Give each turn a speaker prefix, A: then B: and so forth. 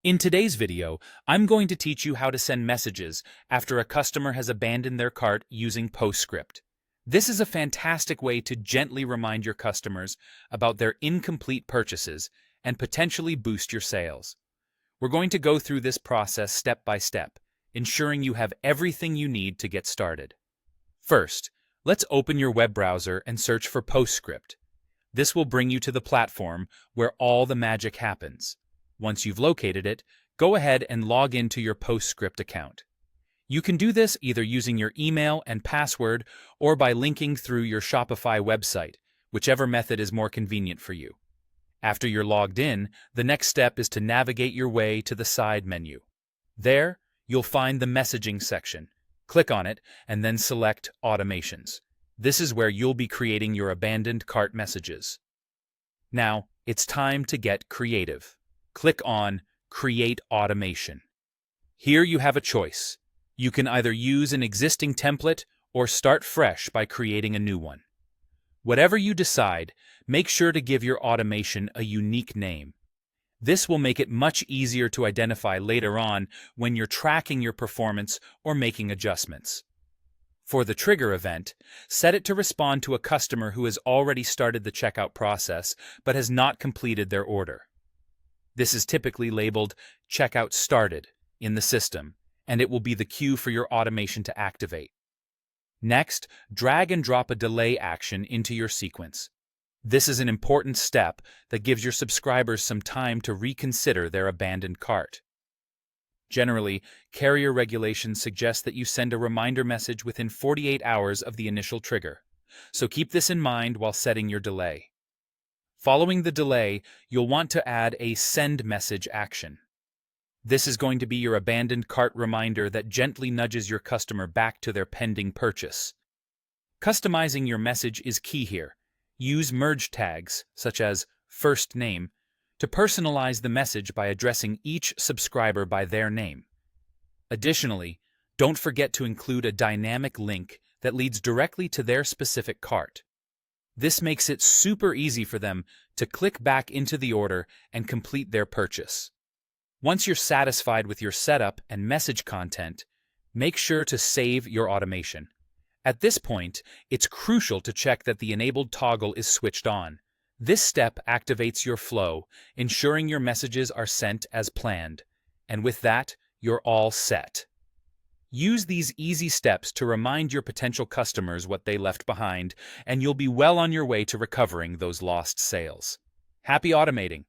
A: In today's video, I'm going to teach you how to send messages after a customer has abandoned their cart using Postscript. This is a fantastic way to gently remind your customers about their incomplete purchases and potentially boost your sales. We're going to go through this process step by step, ensuring you have everything you need to get started. First, let's open your web browser and search for Postscript. This will bring you to the platform where all the magic happens. Once you've located it, go ahead and log into your Postscript account. You can do this either using your email and password or by linking through your Shopify website, whichever method is more convenient for you. After you're logged in, the next step is to navigate your way to the side menu. There, you'll find the messaging section. Click on it and then select Automations. This is where you'll be creating your abandoned cart messages. Now, it's time to get creative. Click on Create Automation. Here you have a choice. You can either use an existing template or start fresh by creating a new one. Whatever you decide, make sure to give your automation a unique name. This will make it much easier to identify later on when you're tracking your performance or making adjustments. For the trigger event, set it to respond to a customer who has already started the checkout process but has not completed their order. This is typically labeled Checkout Started in the system, and it will be the cue for your automation to activate. Next, drag and drop a delay action into your sequence. This is an important step that gives your subscribers some time to reconsider their abandoned cart. Generally, carrier regulations suggest that you send a reminder message within 48 hours of the initial trigger, so keep this in mind while setting your delay. Following the delay, you'll want to add a send message action. This is going to be your abandoned cart reminder that gently nudges your customer back to their pending purchase. Customizing your message is key here. Use merge tags, such as first name, to personalize the message by addressing each subscriber by their name. Additionally, don't forget to include a dynamic link that leads directly to their specific cart. This makes it super easy for them to click back into the order and complete their purchase. Once you're satisfied with your setup and message content, make sure to save your automation. At this point, it's crucial to check that the enabled toggle is switched on. This step activates your flow, ensuring your messages are sent as planned. And with that, you're all set. Use these easy steps to remind your potential customers what they left behind, and you'll be well on your way to recovering those lost sales. Happy automating!